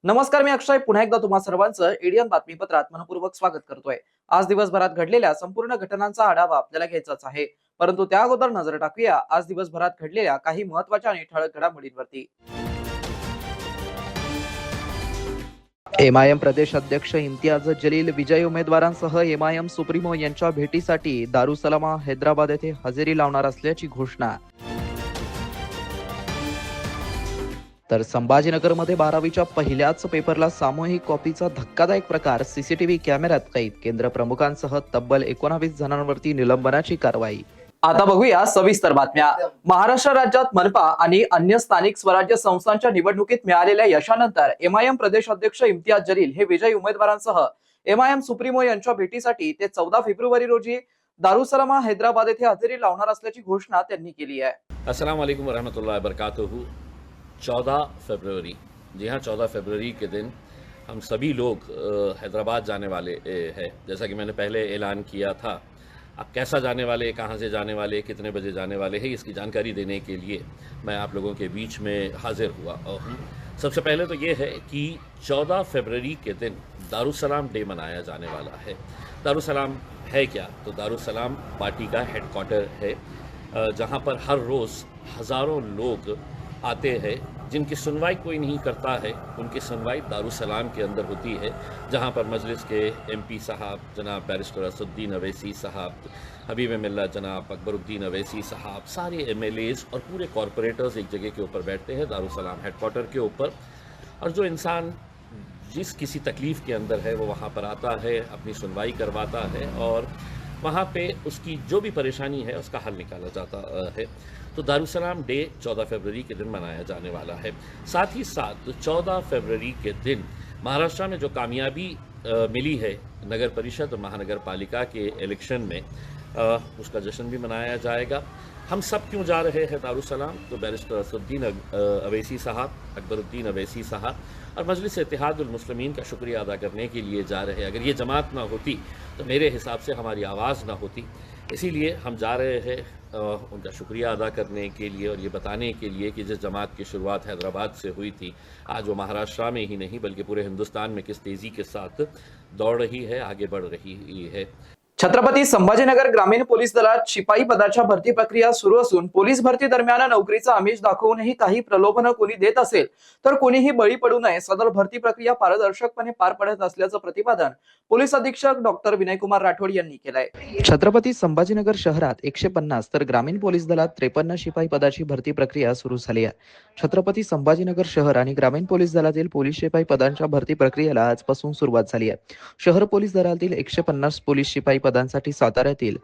नमस्कार, मी अक्षय पुन्हा एकदा तुम्हा सर्वांचं एडीएन बातमीपत्रात मनपूर्वक स्वागत करतोय। आज दिवसभरात घडलेल्या संपूर्ण घटनांचा आढावा आपल्याला घ्यायचाच आहे, परंतु त्या अगोदर नजर टाकूया आज दिवसभरात घडलेल्या काही महत्त्वाच्या आणि ठळक घडामोडींवरती। एमआयएम प्रदेश अध्यक्ष इम्तियाज जलील विजयी उमेदवारांसह एमआयएम सुप्रीमो यांच्या भेटीसाठी दारुसलामा हैदराबाद येथे हजेरी लावणार असल्याची घोषणा। तर संभाजीनगरमध्ये 12वीच्या पहिल्याच पेपरला सामूहिक कॉपीचा धक्कादायक प्रकार, सीसीटीव्ही कॅमेऱ्यात कैद, केंद्र प्रमुखांसह तब्बल 19 जणांवरती निलंबनाची कारवाई। आता बघूया सविस्तर बातम्या। महाराष्ट्र राज्यात मनपा आणि अन्य स्थानिक स्वराज्य संस्थांच्या निवडणुकीत मिळालेल्या यशानंतर एमआयएम प्रदेश अध्यक्ष इम्तियाज जलील हे विजयी उमेदवारांसह एमआयएम सुप्रीमो यांच्या भेटीसाठी ते 14 फेब्रुवारी रोजी दारुसलामा हैदराबाद येथे हजेरी लावणार असल्याची घोषणा त्यांनी केली आहे। अस्सलाम वालेकुम वरहमतुल्लाहि वबरकातुहू। 14 फरवरी, जी हाँ 14 फरवरी के दिन हम सभी लोग हैदराबाद जाने वाले हैं। जैसा कि मैंने पहले ऐलान किया था, अब कैसा जाने वाले, कहाँ से जाने वाले, कितने बजे जाने वाले हैं, इसकी जानकारी देने के लिए मैं आप लोगों के बीच में हाजिर हुआ हूँ। सबसे पहले तो ये है कि 14 फरवरी के दिन दारुसलाम डे मनाया जाने वाला है। दारुसलाम है क्या? तो दारुसलाम पार्टी का हेडक्वार्टर है, जहाँ पर हर रोज़ हज़ारों लोग आते हैं जिनकी सुनवाई कोई नहीं करता है। उनकी सुनवाई दारुसलाम के अंदर होती है, जहाँ पर मजलिस के एमपी साहब जनाब बैरिस्टर असदुद्दीन अवैसी साहब, हबीब मिल्लत जनाब अकबरुद्दीन अवैसी साहब, सारे एमएलएज और पूरे कॉरपोरेटर्स एक जगह के ऊपर बैठते हैं दारुसलाम हेडक्वार्टर के ऊपर। और जो इंसान जिस किसी तकलीफ़ के अंदर है वो वहाँ पर आता है, अपनी सुनवाई करवाता है और वहाँ पे उसकी जो भी परेशानी है उसका हल निकाला जाता है। तो दारुसलाम डे 14 फरवरी के दिन मनाया जाने वाला है। साथ ही साथ 14 फरवरी के दिन महाराष्ट्र में जो कामयाबी मिली है नगर परिषद और महानगर पालिका के इलेक्शन में, उसका जश्न भी मनाया जाएगा। हम सब क्यों जा रहे हैं दारुसलाम? तो बैरिस्टर असदुद्दीन अवैसी साहब, अकबरुद्दीन अवैसी साहब और मजलिस इत्तेहादुल मुस्लिमीन का शुक्रिया अदा करने के लिए जा रहे हैं। अगर ये जमात ना होती तो मेरे हिसाब से हमारी आवाज़ ना होती, इसीलिए हम जा रहे हैं उनका शुक्रिया अदा करने के लिए और ये बताने के लिए कि जिस जमात की शुरुआत हैदराबाद से हुई थी, आज वो महाराष्ट्र में ही नहीं बल्कि पूरे हिंदुस्तान में किस तेज़ी के साथ दौड़ रही है, आगे बढ़ रही है। छत्रपती संभाजीनगर ग्रामीण पोलीस दलात शिपाई पदाच्या भरती प्रक्रिया सुरू असून पोलीस भरती दरम्यान नोकरीचा आमिष दाखवूनही काही प्रलोभन कोणी देत असेल तर कोणीही बळी पडू नये, सदर भरती प्रक्रिया पारदर्शकपणे पार पडत असल्याचं प्रतिपादन पोलीस अधीक्षक डॉक्टर विनयकुमार राठोड यांनी केलंय। छत्रपती संभाजीनगर शहरात 150 तर ग्रामीण पोलीस दलात 53 शिपाई पदाची भरती प्रक्रिया सुरू झाली आहे। छत्रपती संभाजीनगर शहर आणि ग्रामीण पोलीस दलातील पोलीस शिपाई पदांच्या भरती प्रक्रियेला आजपासून सुरुवात झाली आहे। शहर पोलीस दलातील 150 पोलीस शिपाई पदांसाठी साताऱ्यातील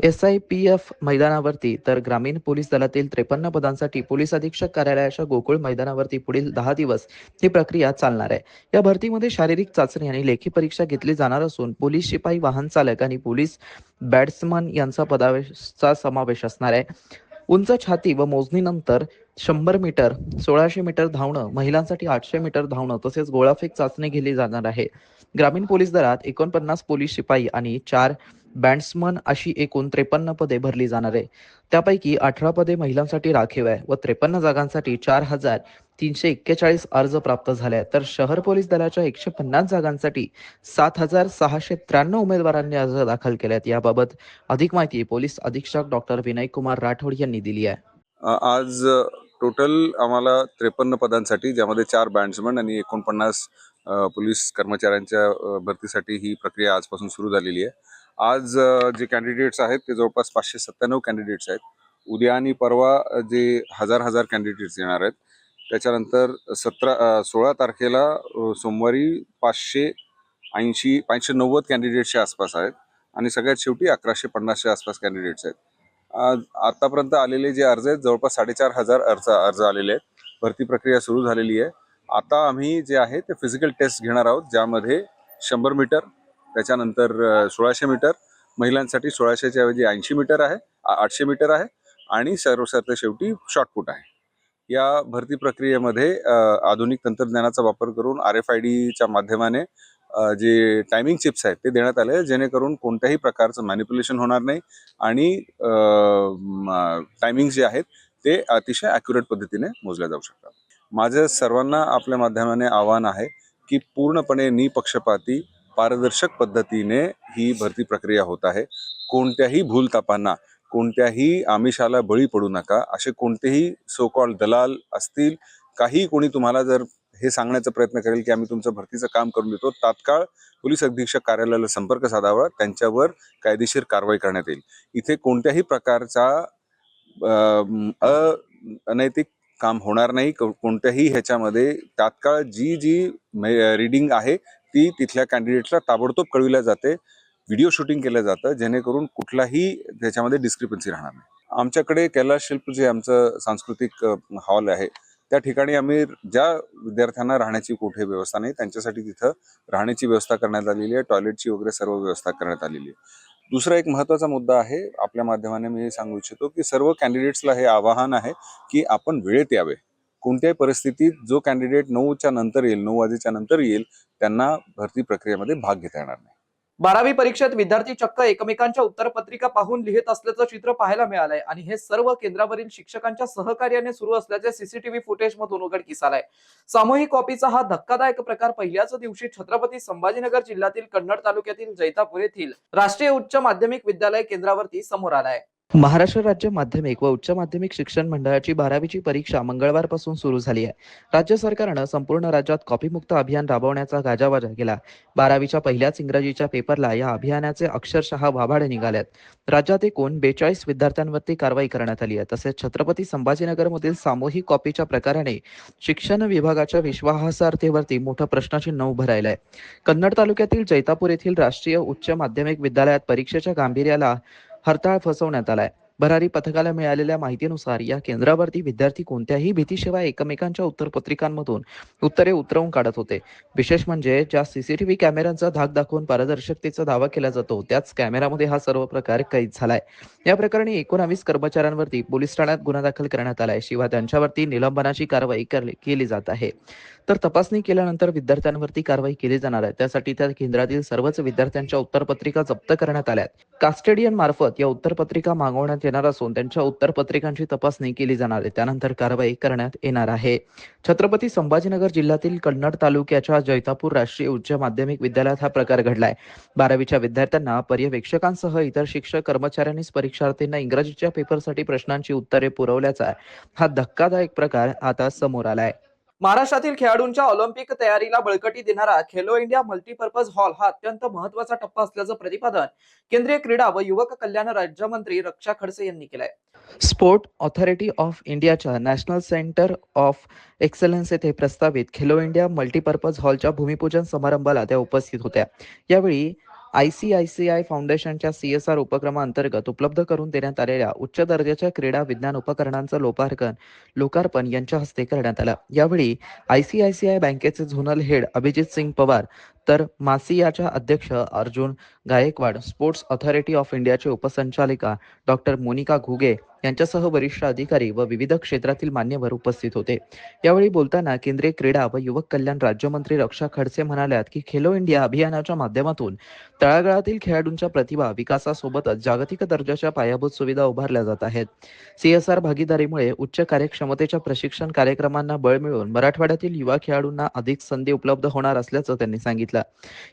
SIPF मैदानावरती तर ग्रामीण पोलीस दलातील 53 पदांसाठी पोलीस अधीक्षक कार्यालयाच्या गोकुळ मैदानावरती पुढील 10 दिवस ही प्रक्रिया चालणार आहे। या भरतीमध्ये शारीरिक चाचणी आणि लेखी परीक्षा घेतली जाणार असून पोलीस शिपाई, वाहन चालक आणि पोलीस बॅट्समन यांचा पदाचा समावेश असणार आहे। उंच छाती व मोजणीनंतर 100 मीटर, 1600 मीटर धावणं, महिलांसाठी 800 मीटर धावणं तसेच गोळाफेक चाचणी घेतली जाणार आहे। ग्रामीण पोलीस दलात 49 पोलीस शिपाई आणि 4 बॅट्समन अशी एकूण 53 पदे भरली जाणार आहे। त्यापैकी 18 पदे महिलांसाठी राखीव आहे व 53 जागांसाठी 4341 अर्ज प्राप्त झाले आहेत। तर शहर पोलीस दलाच्या 150 जागांसाठी 7693 उमेदवारांनी अर्ज दाखल केले आहेत। याबाबत अधिक माहिती पोलीस अधीक्षक डॉक्टर विनयकुमार राठोड यांनी दिली आहे। आज टोटल आम्हाला 53 पदांसाठी, ज्यामध्ये 4 बॅट्समन आणि 49 पोलीस कर्मचाऱ्यांच्या भरतीसाठी ही प्रक्रिया आजपासून सुरू झालेली आहे। आज जे कॅन्डिडेट्स आहेत ते जवळपास 597 कॅन्डिडेट्स आहेत। उद्या आणि परवा जे हजार कॅन्डिडेट्स येणार आहेत, त्याच्यानंतर 16 तारखेला सोमवारी 590 कॅन्डिडेट्सच्या आसपास आहेत आणि सगळ्यात शेवटी 1150च्या आसपास कॅन्डिडेट्स आहेत। आतापर्यंत आलेले जे अर्ज आहेत जवळपास 4500 अर्ज आलेले आहेत। भरती प्रक्रिया सुरू झालेली आहे। आता आम्ही जे आहे ते फिजिकल टेस्ट घेणार आहोत, ज्यामध्ये 100 मीटर, त्याच्यानंतर 1600 मीटर महिलांसाठी 1600च्या ऐवजी 80 मीटर आहे, 800 मीटर आहे आणि सर्वसाधारण शेवटी शॉर्टपुट आहे. या भरती प्रक्रियेमध्ये आधुनिक तंत्रज्ञानाचा वापर करून RFIDच्या माध्यमाने जे टायमिंग चिप्स आहेत ते देण्यात आले, जेणेकरून कोणत्याही प्रकारचं मॅनिप्युलेशन होणार नाही आणि टायमिंग जे आहेत ते अतिशय ॲक्युरेट पद्धतीने मोजल्या जाऊ शकतात. माझं सर्वांना आपल्या माध्यमाने आवाहन आहे की पूर्णपणे निपक्षपाती पारदर्शक पद्धतीने ही भरती प्रक्रिया होत आहे. कोणत्याही भूलथापांना, कोणत्याही आमिषाला बळी पडू नका. असे कोणतेही सो कॉल्ड दलाल असतील, काही कोणी तुम्हाला जर हे सांगण्याचा प्रयत्न करेल की आम्ही तुमचं भरतीचं काम करून देतो, तात्काळ पोलीस अधीक्षक कार्यालयाला संपर्क साधावा. त्यांच्यावर कायदेशीर कारवाई करण्यात येईल. इथे कोणत्याही प्रकारचा अनैतिक काम होणार नाही. कोणत्याही ह्याच्यामध्ये तात्काळ जी रीडिंग आहे ती तिथल्या कॅन्डिडेटला ताबडतोब कळविल्या जाते. व्हिडिओ शूटिंग केलं जातं, जेणेकरून कुठलाही त्याच्यामध्ये डिस्क्रिपन्सी राहणार नाही. आमच्याकडे कैलास शिल्प जे आमचं सांस्कृतिक हॉल आहे, त्या ठिकाणी आम्ही ज्या विद्यार्थ्यांना राहण्याची कुठे व्यवस्था नाही त्यांच्यासाठी तिथं राहण्याची व्यवस्था करण्यात आलेली आहे. टॉयलेटची वगैरे सर्व व्यवस्था करण्यात आलेली आहे. दुसरा एक महत्त्वाचा मुद्दा आहे, आपल्या माध्यमाने मी सांगू इच्छितो की सर्व कॅन्डिडेट्सला हे आवाहन आहे की आपण वेळेत यावे. कोणत्याही परिस्थितीत जो कॅन्डिडेट 9च्या नंतर येईल, 9 वाजेच्या नंतर येईल, त्यांना भरती प्रक्रियेमध्ये भाग घेता येणार नाही. 12वी परीक्षेत विद्यार्थी चक्क एकमेकांच्या उत्तरपत्रिका पाहून लिहित असल्याचं चित्र पाहायला मिळालंय आणि हे सर्व केंद्रावरील शिक्षकांच्या सहकार्याने सुरू असल्याचे सीसीटीव्ही फुटेजमधून उघडकीस आलंय. सामूहिक कॉपीचा हा धक्कादायक प्रकार पहिल्याच दिवशी छत्रपती संभाजीनगर जिल्ह्यातील कन्नड तालुक्यातील जैतापूर येथील राष्ट्रीय उच्च माध्यमिक विद्यालय केंद्रावरती समोर आलाय. महाराष्ट्र राज्य माध्यमिक व उच्च माध्यमिक शिक्षण मंडळाची 12वीची परीक्षा मंगळवारपासून सुरू झाली आहे. राज्य सरकारनं संपूर्ण राज्यात कॉपीमुक्त अभियान राबवण्याचा गाजावाजा केला. 12वीच्या पहिल्याच इंग्रजीच्या पेपरला या अभियानाचे अक्षरशः वाभाडे निघालेत. राज्यात एकूण 42 विद्यार्थ्यांवरती कारवाई करण्यात आली आहे. तसेच छत्रपती संभाजीनगरमधील सामूहिक कॉपीच्या प्रकाराने शिक्षण विभागाच्या विश्वासार्हतेवरती मोठं प्रश्नचिन्ह उभं राहिलं आहे. कन्नड तालुक्यातील जैतापूर येथील राष्ट्रीय उच्च माध्यमिक विद्यालयात परीक्षेच्या गांभीर्याला हरताळ फसवण्यात आलाय. भरारी पथकाला मिळालेल्या माहितीनुसार या केंद्रावरती विद्यार्थी कोणत्याही भीतीशिवाय एकमेकांच्या उत्तरपत्रिकांमधून उत्तरे उतरवून काढत होते. विशेष म्हणजे ज्या सीसीटीव्ही कॅमेऱ्यांचा धाक दाखवून पारदर्शकतेचा दावा केला जातो, त्याच कॅमेऱ्यामध्ये हा सर्व प्रकार कैद झालाय. या प्रकरणी 19 कर्मचाऱ्यांवरती पोलीस ठाण्यात गुन्हा दाखल करण्यात आलाय. शिवाय त्यांच्यावरती निलंबनाची कारवाई केली जात आहे. तर तपासणी केल्यानंतर विद्यार्थ्यांवरती कारवाई केली जाणार आहे. त्यासाठी त्या केंद्रातील सर्वच विद्यार्थ्यांच्या उत्तरपत्रिका जप्त करण्यात आल्यात. कास्टेडियन मार्फत या उत्तरपत्रिका मागवण्यात येणार असून त्यांच्या उत्तरपत्रिकांची तपासणी केली जाणार आहे. त्यानंतर कारवाई करण्यात येणार आहे. छत्रपती संभाजीनगर जिल्ह्यातील कन्नड तालुक्याच्या जैतापूर राष्ट्रीय उच्च माध्यमिक विद्यालयात हा प्रकार घडलाय. 12वीच्या विद्यार्थ्यांना पर्यवेक्षकांसह इतर शिक्षक कर्मचाऱ्यांनीच परीक्षार्थींना इंग्रजीच्या पेपरसाठी प्रश्नांची उत्तरे पुरवल्याचा हा धक्कादायक प्रकार आता समोर आलाय. महाराष्ट्रातील खेळाडूंच्या ऑलिम्पिक तयारीला बळकटी देणारा खेलो इंडिया मल्टीपर्पज हॉल हा अत्यंत महत्त्वाचा टप्पा असल्याचं प्रतिपादन केंद्रीय क्रीडा व युवक कल्याण राज्यमंत्री रक्षा खडसे यांनी केलंय. स्पोर्ट ऑथॉरिटी ऑफ इंडियाच्या नॅशनल सेंटर ऑफ एक्सलन्स येथे प्रस्तावित खेलो इंडिया मल्टीपर्पज हॉलच्या भूमिपूजन समारंभाला त्या उपस्थित होत्या. यावेळी ICICI फाउंडेशनच्या CSR उपक्रमाअंतर्गत उपलब्ध करून देण्यात आलेल्या उच्च दर्जाच्या क्रीडा विज्ञान उपकरणांचं लोकार्पण यांच्या हस्ते करण्यात आलं. यावेळी ICICI बँकेचे झोनल हेड अभिजित सिंग पवार, तर मासियाच्या अध्यक्ष Arjun Gaikwad, sports authority of इंडियाचे उपसंचालिका डॉक्टर मोनिका घुगे यांच्यासह वरिष्ठ अधिकारी व विविध क्षेत्रातील मान्यवर उपस्थित होते. यावेळी बोलताना केंद्रीय क्रीडा व युवक कल्याण राज्यमंत्री रक्षा खडसे म्हणाल्यात की खेलो इंडिया अभियानाच्या माध्यमातून तळागाळातील खेळाडूंच्या प्रतिभा विकासासोबतच जागतिक दर्जाच्या पायाभूत सुविधा उभारल्या जात आहेत. CSR भागीदारीमुळे उच्च कार्यक्षमतेच्या प्रशिक्षण कार्यक्रमांना बळ मिळून मराठवाड्यातील युवा खेळाडूंना अधिक संधी उपलब्ध होणार असल्याचं त्यांनी सांगितलं.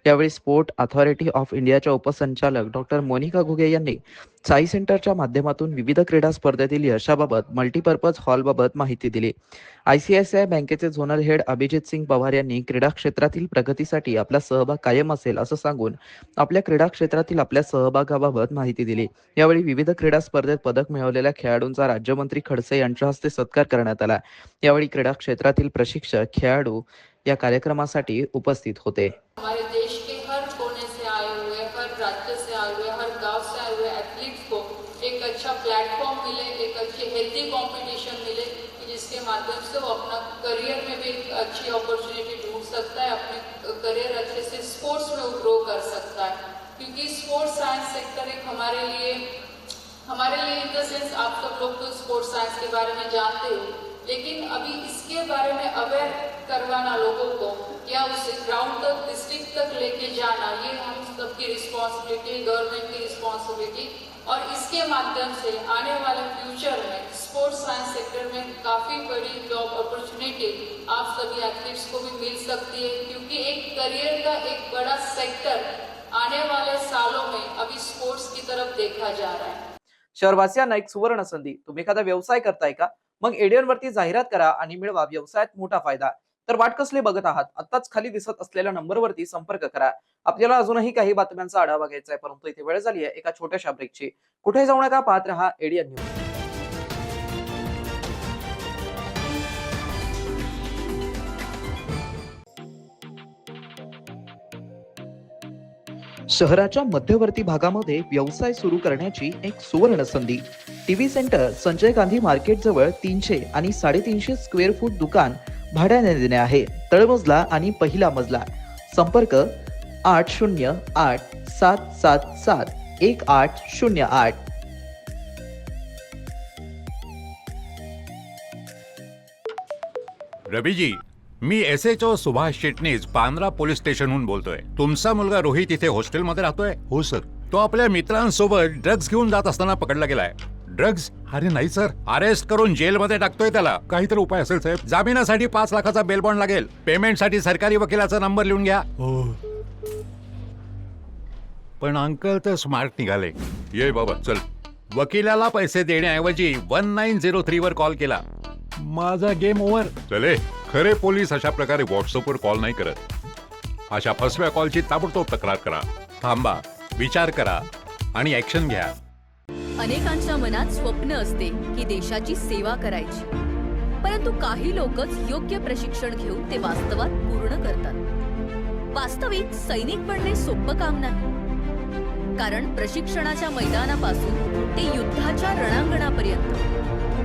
यावेळी स्पोर्ट ऑथॉरिटी ऑफ इंडियाच्या उपसंचालक डॉक्टर मोनिका घुगे यांनी साई सेंटरच्या माध्यमातून विविध क्रीडा स्पर्धेतील यशाबाबत मल्टीपर्पज हॉलबाबत माहिती दिली. ICICI बँकेचे झोनल हेड अभिजित सिंग पवार यांनी क्रीडा क्षेत्रातील प्रगतीसाठी आपला सहभाग कायम असेल असं सांगून आपल्या क्रीडा क्षेत्रातील आपल्या सहभागाबाबत माहिती दिली. यावेळी विविध क्रीडा स्पर्धेत पदक मिळवलेल्या खेळाडूंचा राज्यमंत्री खडसे यांच्या हस्ते सत्कार करण्यात आला. यावेळी क्रीडा क्षेत्रातील प्रशिक्षक, खेळाडू या कार्यक्रमासाठी उपस्थित होते. हमारे देश के हर कोने से आए हुए, हर राज्य से आए हुए, हर गांव से आए हुए एथलीट्स को एक अच्छा प्लेटफॉर्म मिले, एक अच्छी हेल्दी कंपटीशन मिले कि जिसके माध्यम से वो अपना करियर में भी एक अच्छी अपॉर्चुनिटी ढूंढ सकता है, अपने करियर अच्छे से स्पोर्ट्स में ग्रो कर सकता है. क्योंकि स्पोर्ट्स साइंस सेक्टर एक हमारे लिए इन द सेंस आप सब लोग तो स्पोर्ट्स साइंस के बारे में जानते हो, लेकिन अभी इसके बारे में अवेयर करवाना लोगों को या उस ग्राउंड तक डिस्ट्रिक्ट तक लेके जाना, ये हम सबकी रिस्पॉन्सिबिलिटी, गवर्नमेंट की रिस्पॉन्सिबिलिटी। और इसके माध्यम से आने वाले फ्यूचर में स्पोर्ट्स साइंस सेक्टर में काफ़ी बड़ी जॉब अपॉर्चुनिटी आप सभी एथलीट्स को भी मिल सकती है, क्योंकि एक करियर का एक बड़ा सेक्टर आने वाले सालों में अभी स्पोर्ट्स की तरफ देखा जा रहा है। शहरवासियांना एक सुवर्ण संधी. तुम्ही एखादा व्यवसाय करताय का? मग एडियन वरती जाहिरात करा आणि मिळवा व्यवसायात मोठा फायदा. तर वाट कसली बघत आहात? आत्ताच खाली दिसत असलेल्या नंबरवरती संपर्क करा. आपल्याला अजूनही काही बातम्यांचा आढावा घ्यायचा आहे, परंतु इथे वेळ झाली आहे एका छोट्याशा ब्रेकची. कुठे जाऊ नका, पाहत रहा एडियन न्यूज. शहराच्या मध्यवर्ती भागामध्ये व्यवसाय सुरू करण्याची एक सुवर्ण संधी. TV centre Sanjay Gandhi market जवळ 300 आणि 350 स्क्वेअर फूट दुकान भाड्याने देणे आहे. तळमजला आणि पहिला मजला. संपर्क 80877711808. रवीजी, मी SHO सुभाष चिटणीस पांद्रा पोलीस स्टेशनहून बोलतोय. तुमचा मुलगा रोहित इथे हॉस्टेलमध्ये राहतोय? हो सर. तो आपल्या मित्रांसोबत ड्रग्ज घेऊन जात असताना पकडला गेलाय. ड्रग्ज? अरे नाही सर, अरेस्ट करून जेलमध्ये टाकतोय त्याला. काहीतरी उपाय असेल साहेब. जामिनासाठी 5 लाखाचा बेल बॉन्ड लागेल. पेमेंटसाठी सरकारी वकिलाचा नंबर लिहून घ्या. हो. पण अंकल तर स्मार्ट निघाले. ये बाबा चल. वकिलाला पैसे देण्याऐवजी 1903 वर कॉल केला. माझा गेम ओव्हर. चले, खरे पोलीस अशा प्रकारे व्हॉट्सअपवर कॉल नाही करत. अशा फसव्या कॉलची ताबडतोब तक्रार करा. थांबा, विचार करा आणि ऍक्शन घ्या. अनेकांच्या मनात स्वप्न असते की देशाची सेवा करायची, परंतु काही लोकच योग्य प्रशिक्षण घेऊन ते वास्तवात पूर्ण करतात. वास्तविक सैनिक बनणे सोपं काम नाही, कारण प्रशिक्षणाच्या मैदानापासून ते युद्धाच्या रणांगणापर्यंत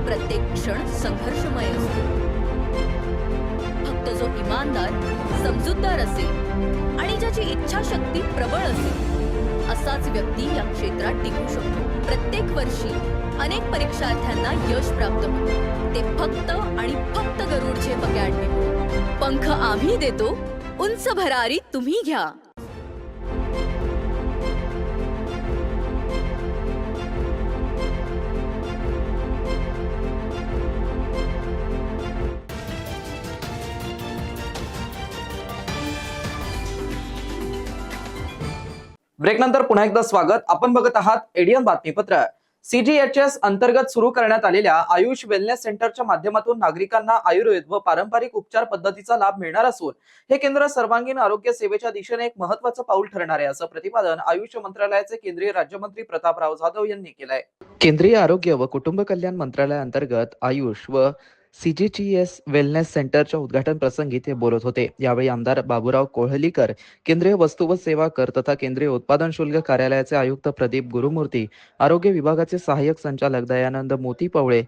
प्रत्येक क्षण संघर्षमय असतो. फक्त जो इमानदार, समजूतदार असेल आणि ज्याची इच्छाशक्ती प्रबळ असेल असाच व्यक्ती या क्षेत्रात टिकू शकतो. प्रत्येक वर्षी अनेक परीक्षार्थ्यांना यश प्राप्त होते, ते फक्त आणि फक्त गरुड झेप अकॅडमी. पंख आम्ही देतो, उंच भरारी तुम्ही घ्या. ब्रेक नंतर पुन्हा एकदा स्वागत. आपण बघत आहात एडियन बातमीपत्र. CGHS अंतर्गत सुरू करण्यात आलेल्या आयुष वेलनेस सेंटरच्या माध्यमातून नागरिकांना आयुर्वेद व पारंपरिक उपचार पद्धतीचा लाभ मिळणार असून हे केंद्र सर्वांगीण आरोग्य सेवेच्या दिशेने एक महत्त्वाचं पाऊल ठरणार आहे, असं प्रतिपादन आयुष मंत्रालयाचे केंद्रीय राज्यमंत्री प्रतापराव जाधव यांनी केलंय. केंद्रीय आरोग्य व कुटुंब कल्याण मंत्रालयाअंतर्गत आयुष व CGHS वेलनेस सेंटरच्या उद्घाटन प्रसंगी ते बोलत होते. यावेळी आमदार बाबूराव कोहलीकर, केंद्रीय वस्तू व सेवा कर तथा केंद्रीय उत्पादन शुल्क कार्यालयाचे आयुक्त प्रदीप गुरुमूर्ती, आरोग्य विभागाचे सहाय्यक संचालक दयानंद मोती पवळे,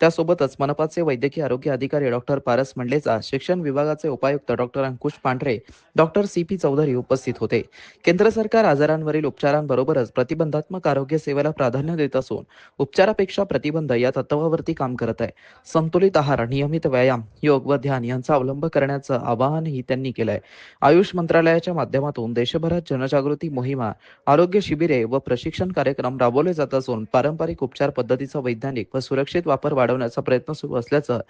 त्यासोबतच मनपाचे वैद्यकीय आरोग्य अधिकारी डॉक्टर पारस मंडलेचा, शिक्षण विभागाचे उपायुक्त डॉक्टर अंकुश पांढरे, डॉक्टर CP चौधरी उपस्थित होते. केंद्र सरकार आजारांवरील उपचारांबरोबरच प्रतिबंधात्मक आरोग्य सेवेला प्राधान्य देत असून उपचारापेक्षा प्रतिबंध या तत्वावरती काम करत आहे. संतुलित आहार, नियमित व्यायाम, योग व ध्यान यांचा अवलंब करण्याचं आवाहनही त्यांनी केलंय. आयुष मंत्रालयाच्या माध्यमातून देशभरात जनजागृती मोहिमा, आरोग्य शिबिरे व प्रशिक्षण कार्यक्रम राबवले जात असून पारंपरिक उपचार पद्धतीचा वैज्ञानिक व सुरक्षित वापर वाढवण्याचा प्रयत्न सुरू असल्याचं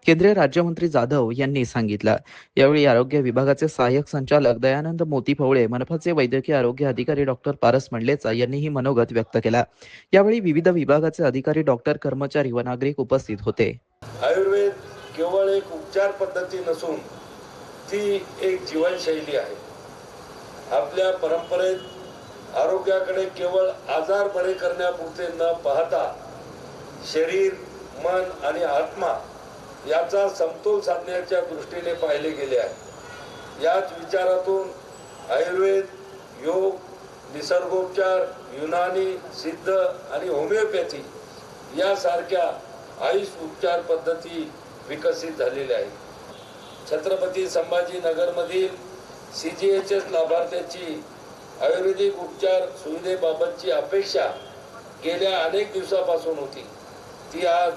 केंद्रीय राज्यमंत्री जाधव यांनी सांगितलं. यावेळी आरोग्य विभागाचे सहाय्यक संचालक दयानंद मोती पवळे, मनपाचे वैद्यकीय आरोग्य अधिकारी डॉक्टर पारस मंडलेचा यांनीही मनोगत व्यक्त केला. यावेळी विविध विभागाचे अधिकारी, डॉक्टर, कर्मचारी व नागरिक उपस्थित होते. आयुर्वेद केवळ एक उपचार पद्धती नसून ती एक जीवनशैली आहे. आपल्या परंपरेत आरोग्याकडे केवळ आजार बरे करण्यापुरते न पाहता शरीर, मन आणि आत्मा याचा समतोल साधण्याच्या दृष्टीने पाहिले गेले आहे. याच विचारातून आयुर्वेद, योग, निसर्गोपचार, युनानी, सिद्ध आणि होमिओपॅथी यासारख्या आयुष उपचार पद्धती विकसित झालेल्या आहेत. छत्रपती संभाजीनगरमधील CGHS लाभार्थ्याची आयुर्वेदिक उपचार सुविधेबाबतची अपेक्षा गेल्या अनेक दिवसापासून होती, ती आज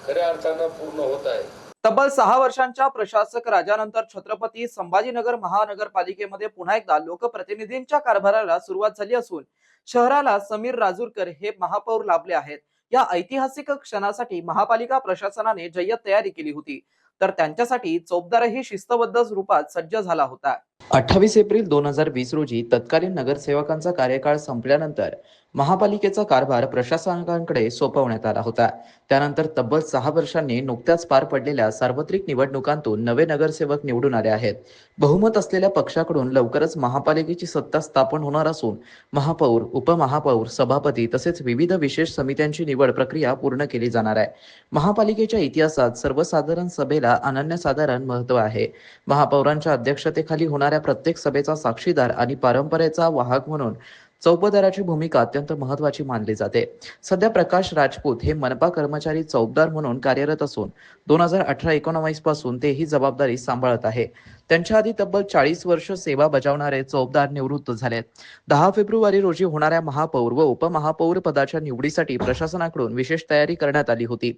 खऱ्या अर्थानं पूर्ण होत आहे. तब्बल 6 वर्षांच्या प्रशासक राजानंतर छत्रपती संभाजीनगर महानगरपालिकेमध्ये पुन्हा एकदा लोकप्रतिनिधींच्या कारभाराला सुरुवात झाली असून शहराला समीर राजूरकर हे महापौर लाभले आहेत. या ऐतिहासिक क्षणासाठी महापालिका प्रशासनाने जय्यत तयारी केली होती, तर त्यांच्यासाठी चौबदारही शिस्तबद्ध रूपात सज्ज झाला होता. 28 एप्रिल 2020 रोजी तत्कालीन नगरसेवकांचा कार्यकाळ संपल्यानंतर महापालिकेचा कारभार प्रशासकांकडे सोपवण्यात आला होता. त्यानंतर तब्बल 6 वर्षांनी नुकत्याच पार पडलेल्या सार्वत्रिक निवडणुकांतून नवे नगरसेवक निवडून आले आहेत. बहुमत असलेल्या पक्षाकडून लवकरच महापालिकेची सत्ता स्थापन होणार असून महापौर, उपमहापौर, सभापती तसेच विविध विशेष समित्यांची निवड प्रक्रिया पूर्ण केली जाणार आहे. महापालिकेच्या इतिहासात सर्वसाधारण सभेला अनन्यसाधारण महत्त्व आहे. महापौरांच्या अध्यक्षतेखाली होणाऱ्या प्रत्येक सभेचा साक्षीदार आणि परंपरेचा वाहक म्हणून चौबदाराची भूमिका अत्यंत महत्त्वाची मानली जाते. सध्या प्रकाश राजपूत हे मनपा कर्मचारी चौबदार म्हणून कार्यरत असून 2018-19 पासून ते ही जबाबदारी सांभाळत आहे. त्यांच्या आधी तब्बल 40 वर्ष सेवा बजावणारे चौबदार निवृत्त झाले. 10 फेब्रुवारी रोजी होणाऱ्या महापौर व उपमहापौर पदाच्या निवडीसाठी प्रशासनाकडून विशेष तयारी करण्यात आली होती.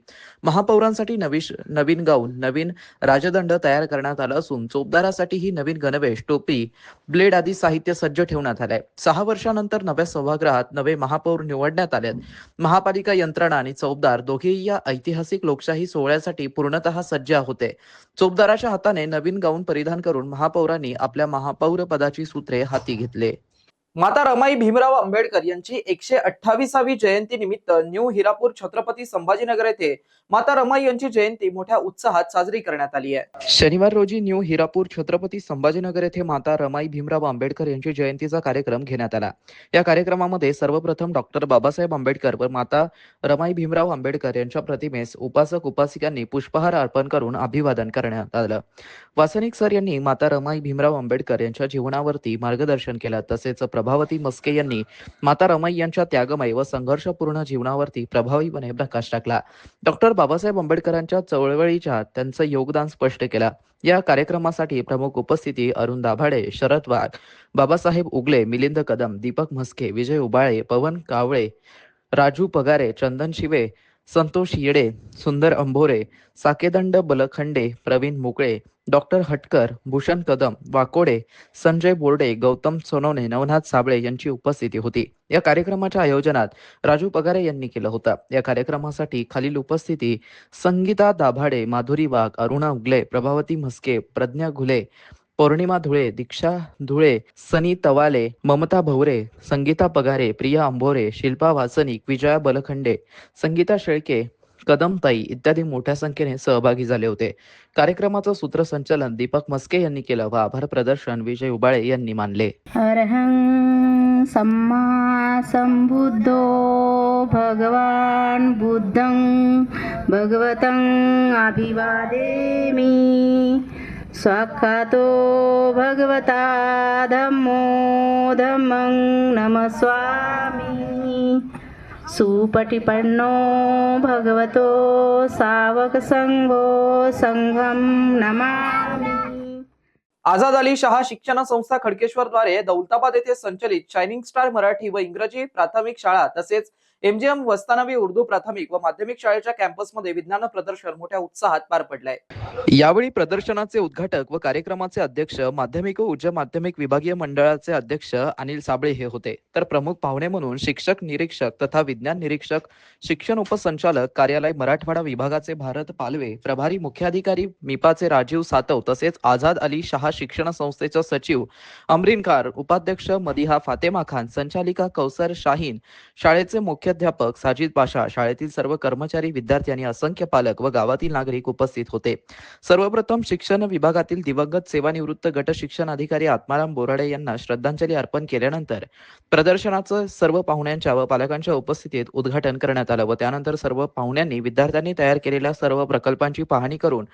महापौरांसाठी नवीन गाऊन, नवीन राजदंड तयार करण्यात आला असून चौबदारासाठीही नवीन गणवेश, टोपी, ब्लेड आदी साहित्य सज्ज ठेवण्यात आले. 6 वर्षानंतर नव्या सभागृहात नवे महापौर निवडण्यात आले. महापालिका यंत्रणा आणि चौबदार दोघेही या ऐतिहासिक लोकशाही सोहळ्यासाठी पूर्णतः सज्ज होते. चौबदाराच्या हाताने नवीन गाऊन परिधान करून महापौरांनी आपल्या महापौर पदाची सूत्रे हाती घेतले. माता रमाई भीमराव आंबेडकर यांची 128वी जयंती निमित्त न्यू हिरापूर छत्रपती संभाजीनगर येथे माता रमाई यांची जयंती मोठ्या उत्साहात साजरी करण्यात आली आहे. शनिवार रोजी न्यू हिरापूर छत्रपती संभाजीनगर येथे माता रमाई भीमराव आंबेडकर यांची जयंतीचा कार्यक्रम घेण्यात आला. या कार्यक्रमामध्ये सर्वप्रथम डॉक्टर बाबासाहेब आंबेडकर व माता रमाई भीमराव आंबेडकर यांच्या प्रतिमेस उपासक उपासिकांनी पुष्पहार अर्पण करून अभिवादन करण्यात आलं. वासनिक सर यांनी माता रमाई भीमराव आंबेडकर यांच्या जीवनावरती मार्गदर्शन केलं. तसेच प्रभावती मस्के यांनी माता रमाई यांच्या त्यागमय व संघर्षपूर्ण जीवनावरती प्रभावीपणे प्रकाश टाकला. डॉक्टर बाबासाहेब आंबेडकरांच्या चळवळीच्या त्यांचं योगदान स्पष्ट केलं. या कार्यक्रमासाठी प्रमुख उपस्थिती अरुण दाभाडे, शरद वाघ, बाबासाहेब उगले, मिलिंद कदम, दीपक म्हस्के, विजय उबाळे, पवन कावळे, राजू पगारे, चंदन शिवे, संतोष येडे, सुंदर अंभोरे, साकेदंड बलखंडे, प्रवीण मुकळे, डॉक्टर हटकर, भूषण कदम, वाकोडे, संजय बोर्डे, गौतम सोनवणे, नवनाथ साबळे यांची उपस्थिती होती. या कार्यक्रमाच्या आयोजनात राजू पगारे यांनी केलं होतं. या कार्यक्रमासाठी खालील उपस्थिती संगीता दाभाडे, माधुरी वाघ, अरुणा उगले, प्रभावती म्हस्के, प्रज्ञा घुले, पौर्णिमा धुळे, दीक्षा धुळे, सनी तवाले, ममता भवरे, संगीता पगारे, प्रिया अंभोरे, शिल्पा वासनिक, विजया बलखंडे, संगीता शेळके, कदमताई इत्यादी मोठ्या संख्येने सहभागी झाले होते. कार्यक्रमाचं सूत्रसंचालन दीपक म्हस्के यांनी केलं व आभार प्रदर्शन विजय उबाळे यांनी मानले. अरहं सम्मा संबुद्धो भगवान बुद्धं भगवतं अभिवादेमि. स्वाक्षातो भगवता धम्मो धम्मं नमस्वामि. सुपटिपन्नो भगवतो सावक संघो संघं नमामि. आझाद अली शाह शिक्षण संस्था खडकेश्वर द्वारे दौलताबाद येथे संचलित शायनिंग स्टार मराठी व इंग्रजी प्राथमिक शाळा तसेच MGM वस्तानवी उर्दू प्राथमिक व माध्यमिक शाळेच्या कॅम्पसमध्ये विज्ञान प्रदर्शन मोठ्या उत्साहात पार पडलंय. यावेळी प्रदर्शनाचे उद्घाटक व कार्यक्रमाचे अध्यक्ष माध्यमिक व उच्च माध्यमिक विभागीय मंडळाचे अध्यक्ष अनिल साबळे हे होते. तर प्रमुख पाहुणे म्हणून शिक्षक निरीक्षक तथा विज्ञान निरीक्षक, शिक्षण उपसंचालक कार्यालय मराठवाडा विभागाचे भारत पालवे, प्रभारी मुख्याधिकारी मिपाचे राजीव सातव तसेच आझाद अली शाह शिक्षण संस्थेचे सचिव अमरीन खान, उपाध्यक्ष मदिहा फातेमा खान, संचालिका कौसर शाहीन, शाळेचे मुख्याध्यापक साजिद पाशा, शाळेतील सर्व कर्मचारी, विद्यार्थी आणि असंख्य पालक व गावातील नागरिक उपस्थित होते. सर्वप्रथम शिक्षण विभागातील दिवंगत सेवानिवृत्त गट शिक्षण अधिकारी आत्माराम बोराडे यांना श्रद्धांजली अर्पण केल्यानंतर प्रदर्शनाचं सर्व पाहुण्यांच्या व पालकांच्या उपस्थितीत उद्घाटन करण्यात आलं व त्यानंतर सर्व पाहुण्यांनी विद्यार्थ्यांनी तयार केलेल्या सर्व प्रकल्पांची पाहणी करून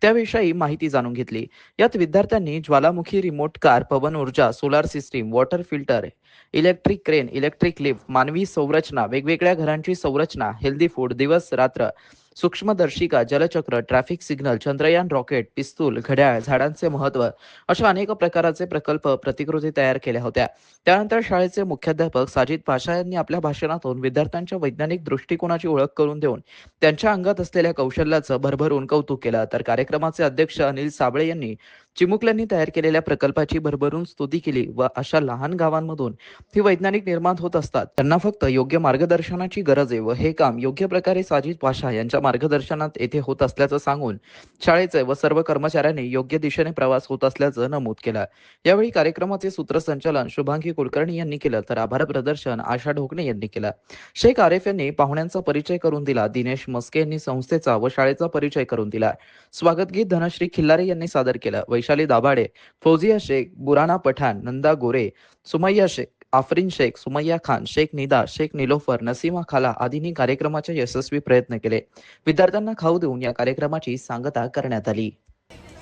त्याविषयी माहिती जाणून घेतली. यात विद्यार्थ्यांनी ज्वालामुखी रिमोट कार, पवन ऊर्जा, solar system, water filter, electric crane, electric lift, मानवी संरचना, वेगवेगळ्या घरांची संरचना, हेल्दी फूड, दिवस रात्र सूक्ष्मदर्शिका, जलचक्र, ट्रॅफिक सिग्नल, चंद्रयान रॉकेट, पिस्तूल, घड्याळ, झाडांचे महत्त्व अशा अनेक प्रकाराचे प्रकल्प, प्रतिकृती तयार केल्या होत्या. त्यानंतर शाळेचे मुख्याध्यापक साजिद पाशा यांनी आपल्या भाषणातून विद्यार्थ्यांच्या वैज्ञानिक दृष्टिकोनाची ओळख करून देऊन त्यांच्या अंगात असलेल्या कौशल्याचं भरभरून कौतुक केलं. तर कार्यक्रमाचे अध्यक्ष अनिल साबळे यांनी चिमुकल्यांनी तयार केलेल्या प्रकल्पाची भरभरून स्तुती केली व अशा लहान गावांमधून ही वैज्ञानिक निर्माण होत असतात. त्यांना फक्त योग्य मार्गदर्शनाची गरज आहे व हे काम योग्य प्रकारे साजिद पाशा यांच्या मार्गदर्शनात येथे होत असल्याचं सांगून शाळेचे व सर्व कर्मचाऱ्यांनी योग्य दिशेने प्रवास होत असल्याचं नमूद केलं. यावेळी कार्यक्रमाचे सूत्रसंचालन शुभांगी कुलकर्णी यांनी केलं तर आभार प्रदर्शन आशा ढोकणे यांनी केलं. शेख आरिफ यांनी पाहुण्यांचा परिचय करून दिला. दिनेश मस्के यांनी संस्थेचा व शाळेचा परिचय करून दिला. स्वागत गीत धनश्री खिल्लारे यांनी सादर केलं. वैशाली दाभाडे, फौजिया शेख, बुराना पठाण, नंदा गोरे, सुमैया शेख, आफरीन शेख, सुमैया खान, शेख निदा, शेख निलोफर, नसीमा खाला आदींनी कार्यक्रमाचे यशस्वी प्रयत्न केले. विद्यार्थ्यांना खाऊ देऊन या कार्यक्रमाची सांगता करण्यात आली.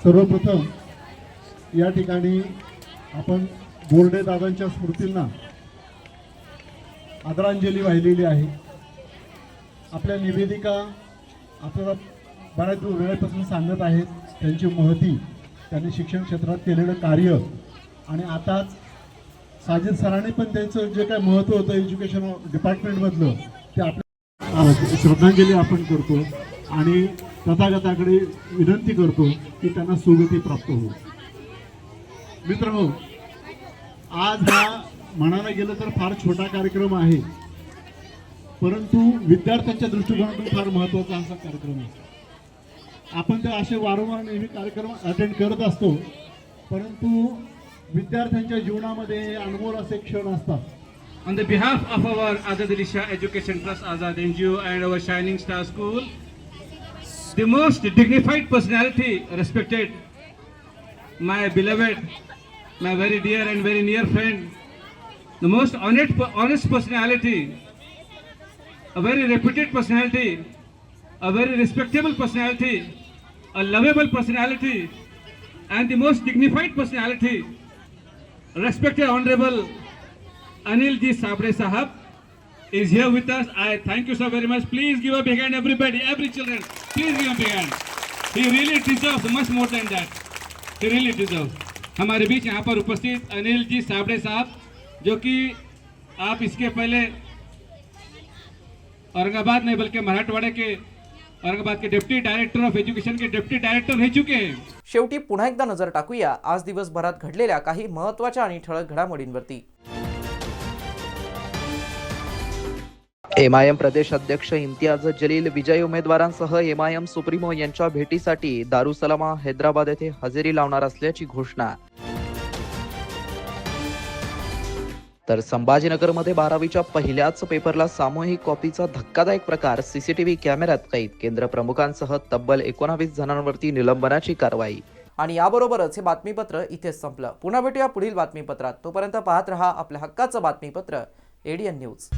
सर्वप्रथम या ठिकाणी आपण बोर्डे दादांच्या स्मृतींना आदरांजली वाहिलेली आहे. आपल्या निवेदिका आपल्याला बऱ्याच वेळेपासून सांगत आहेत त्यांची महती, त्यांनी शिक्षण क्षेत्रात केलेलं कार्य आणि आताच साजिद सरांनी पण त्यांचं जे काय महत्त्व होतं एज्युकेशन डिपार्टमेंटमधलं ते आपल्या श्रद्धांजली आपण करतो आणि तथागताकडे विनंती करतो की त्यांना सुगती प्राप्त हो. मित्रांनो, आज हा म्हणायला गेलं तर फार छोटा कार्यक्रम आहे, परंतु विद्यार्थ्यांच्या दृष्टिकोनातून फार महत्त्वाचा असा कार्यक्रम आहे. आपण ते असे वारंवार नेहमी कार्यक्रम अटेंड करत असतो, परंतु विद्यार्थ्यांच्या जीवनामध्ये हे अनमोल असे क्षण असतात. On the behalf of our Azad Risha Education Trust Azad NGO and our Shining Star School, the most dignified personality, respected, my beloved, my very dear and very near friend, the most honest personality, a very reputed personality, a very respectable personality, a lovable personality, and the most dignified personality, respected Honorable Anil Ji Sabre Sahab is here with us. I thank you so very much. Please give a big hand, everybody, every children. Please give a big hand. He really deserves much more than that. He really deserves. हमारे beach यहाँ पर उपस्थित अनिल जी साबड़े साहब, जो कि आप इसके पहले औरंगाबाद नहीं बल्कि मराठवाड़ा के औरंगाबाद के डिप्टी डायरेक्टर ऑफ एज्युकेशन के डिप्टी डायरेक्टर रह चुके हैं. शेवटी पुन्हा एकदा नजर टाकूया आज दिवसभरात घडलेल्या काही महत्त्वाच्या आणि ठळक घडामोडींवरती. MIM प्रदेश अध्यक्ष इम्तियाज जलील विजयी उमेदवारांसह MIM सुप्रीमो यांच्या भेटीसाठी दारुसलामा हैदराबाद येथे हजेरी लावणार असल्याची घोषणा. तर संभाजीनगरमध्ये 12वीच्या पहिल्याच पेपरला सामूहिक कॉपीचा धक्कादायक प्रकार सीसीटीव्ही कॅमेऱ्यात कैद. केंद्र प्रमुखांसह तब्बल 19 जणांवरती निलंबनाची कारवाई. आणि याबरोबरच हे बातमीपत्र इथेच संपलं. पुन्हा भेटूया पुढील बातमीपत्रात. तोपर्यंत पाहत रहा आपल्या हक्काचं बातमीपत्र ADN न्यूज.